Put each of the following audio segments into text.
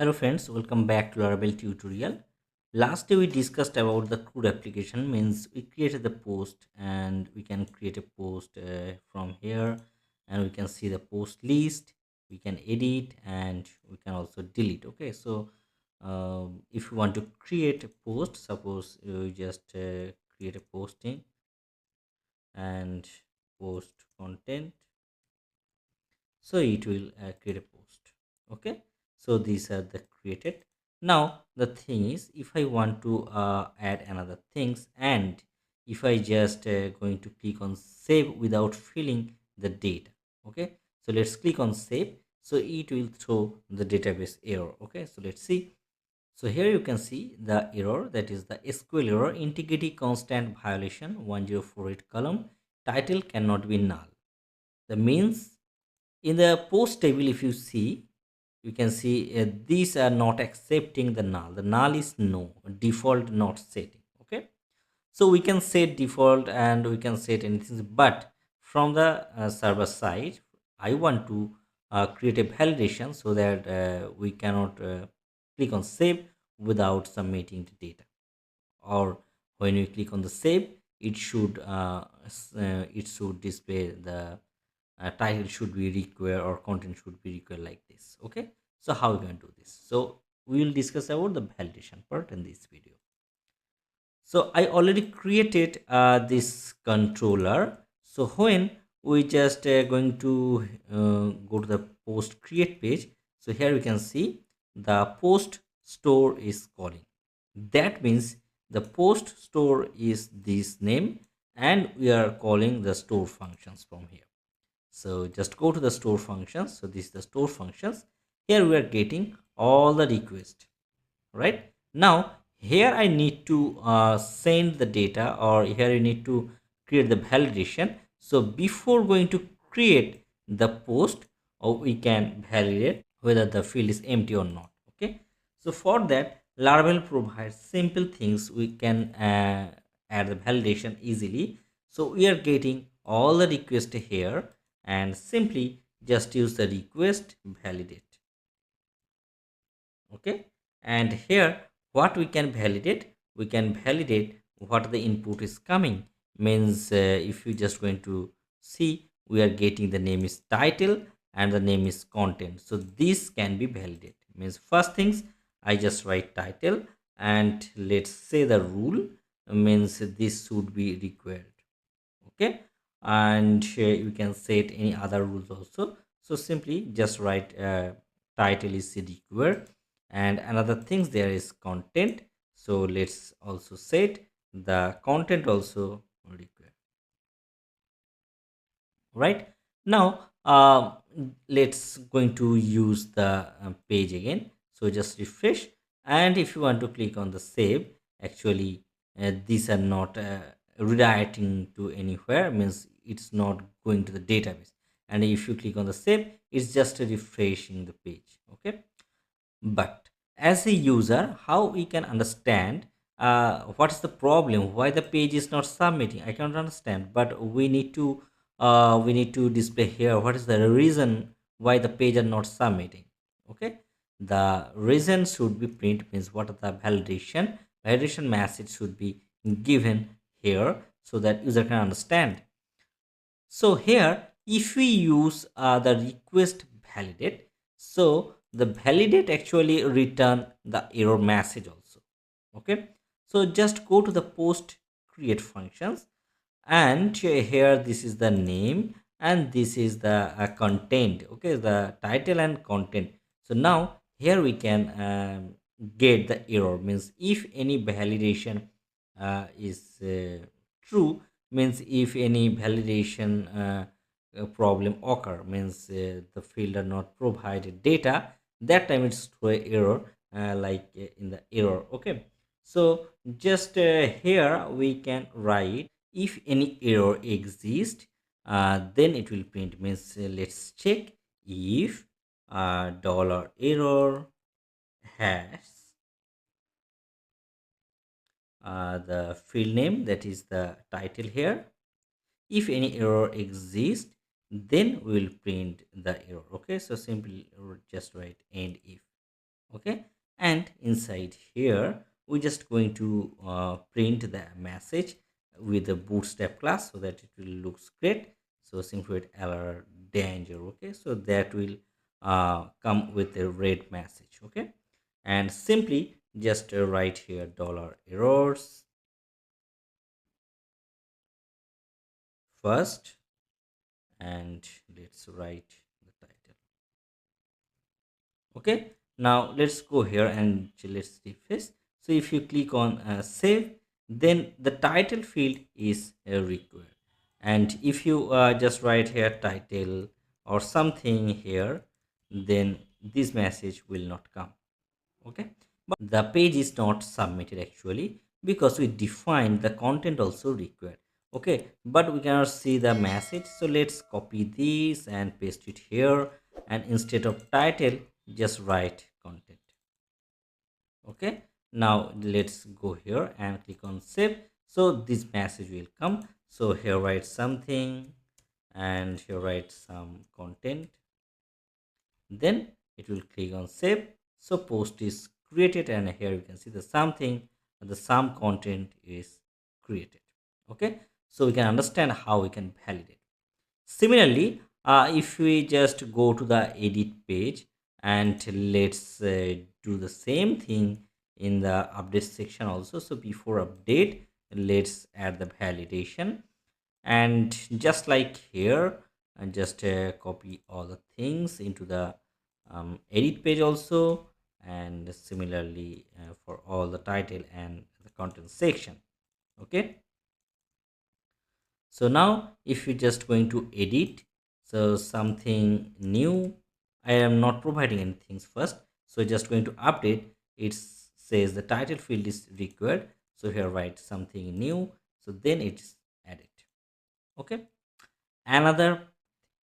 Hello friends, welcome back to Laravel tutorial. Last day we discussed about the CRUD application, means we created the post and we can create a post from here, and we can see the post list, we can edit and we can also delete. Okay, so if you want to create a post, suppose you just create a posting and post content, so it will create a post. Okay, so these are the created. Now the thing is, if I want to add another things, and if I just going to click on save without filling the data. Okay, so let's click on save, so it will throw the database error. Okay, so let's see. So here you can see the error, that is the SQL error, integrity constant violation 1048 column, title cannot be null. The means in the post table, if you see, you can see these are not accepting the null. The null is no, default not setting. Okay, so we can set default and we can set anything, but from the server side I want to create a validation so that we cannot click on save without submitting the data, or when we click on the save, it should display the title should be required or content should be required like this. Okay, so how we going to do this? So we will discuss about the validation part in this video. So I already created this controller. So when we just going to go to the post create page, so here we can see the post store is calling. That means the post store is this name, and we are calling the store functions from here. So just go to the store functions. So this is the store functions. Here we are getting all the request. Right now, here I need to send the data, or here you need to create the validation. So before going to create the post, or we can validate whether the field is empty or not. Okay, so for that, Laravel provides simple things. We can add the validation easily. So we are getting all the request here, and simply just use the request validate. Okay, and here what we can validate, we can validate what the input is coming. Means if you just going to see, we are getting the name is title and the name is content, so this can be validated. Means first things, I just write title, and let's say the rule, means this should be required. Okay, and you can set any other rules also. So simply just write title is required, and another things there is content, so let's also set the content also required. Right now, let's going to use the page again. So just refresh, and if you want to click on the save, actually these are not redirecting to anywhere, means it's not going to the database. And if you click on the save, it's just refreshing the page. Okay, but as a user, how we can understand what is the problem, why the page is not submitting? I cannot understand, but we need to display here what is the reason why the page are not submitting. Okay, the reason should be print, means what are the validation message should be given here, so that user can understand. So here, if we use the request validate, so the validate actually return the error message also. Okay, so just go to the post create functions, and here this is the name and this is the content. Okay, the title and content. So now here we can get the error, means if any validation is true, means if any validation problem occur, means the field are not provided data, that time it's throw a error, in the error. Okay, so just here we can write if any error exists, then it will print. Means let's check if dollar error has the field name, that is the title here. If any error exists, then we will print the error. Okay, so simply just write and if. Okay, and inside here we're just going to print the message with the bootstrap class so that it will looks great. So simply write error danger. Okay, so that will come with a red message. Okay, and simply just write here dollar errors first, and let's write the title. Okay, now let's go here and let's refresh. So if you click on save, then the title field is required, and if you just write here title or something here, then this message will not come. Okay, but the page is not submitted actually because we defined the content also required. Okay, but we cannot see the message, so let's copy this and paste it here, and instead of title just write content. Okay, now let's go here and click on save. So this message will come. So here write something, and here write some content, then it will click on save. So post is created, and here you can see the something, the some content is created. Okay, so we can understand how we can validate. Similarly, if we just go to the edit page and let's do the same thing in the update section also. So before update, let's add the validation, and just like here, and just copy all the things into the edit page also, and similarly for all the title and the content section. Okay, so now if you just going to edit, so something new, I am not providing anything first, so just going to update. It says the title field is required, so here write something new, so then it's added. Okay, another,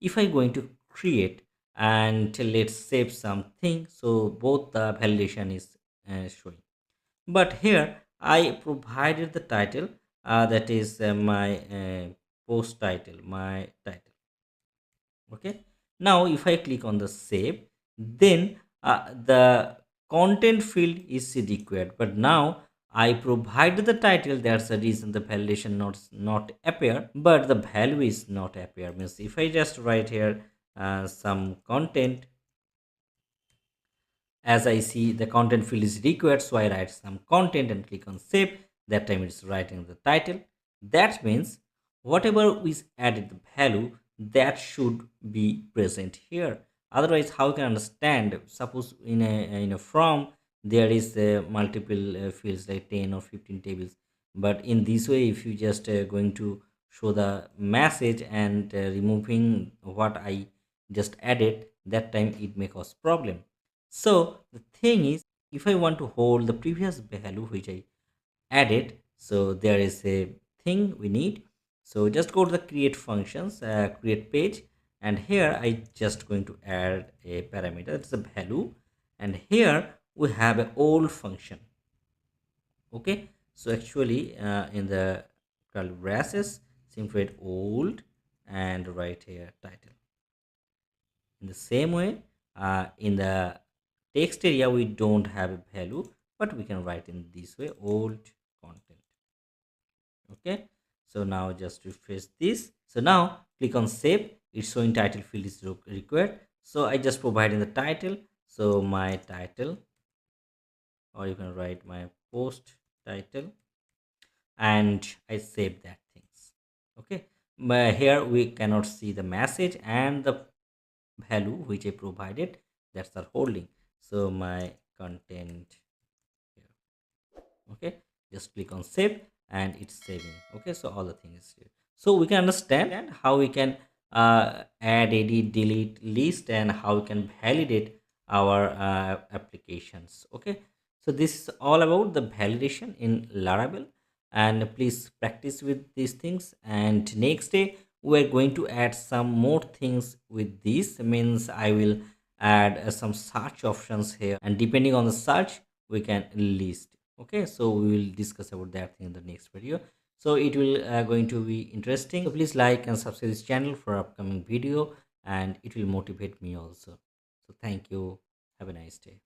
if I going to create and let's save something, so both the validation is showing, but here I provided the title, that is my post title, my title. Okay, now if I click on the save, then the content field is required, but now I provided the title, that's the reason the validation not appear, but the value is not appear. Means if I just write here some content, as I see the content field is required, so I write some content and click on save. That time it's writing the title. That means whatever is added the value, that should be present here. Otherwise, how can understand? Suppose in a form there is multiple fields like 10 or 15 tables, but in this way, if you just going to show the message and removing what I just added, that time it may cause problem. So the thing is, if I want to hold the previous value which I added, so there is a thing we need. So just go to the create functions, create page, and here I just going to add a parameter, that's a value, and here we have an old function. Okay, so actually in the curly braces, simply write old and write here title. In the same way, in the text area, we don't have a value, but we can write in this way, old content. Okay, so now just refresh this. So now click on save. It's showing title field is required. So I just provide in the title. So my title, or you can write my post title, and I save that things. Okay, but here we cannot see the message and the value which I provided, that's the holding. So my content here. Okay, just click on save and it's saving. Okay, so all the things here, so we can understand how we can add, edit, delete list, and how we can validate our applications. Okay, so this is all about the validation in Laravel, and please practice with these things, and next day we're going to add some more things with this. Means I will add some search options here, and depending on the search we can list. Okay, so we will discuss about that thing in the next video, so it will going to be interesting. So please like and subscribe this channel for upcoming video, and it will motivate me also. So thank you, have a nice day.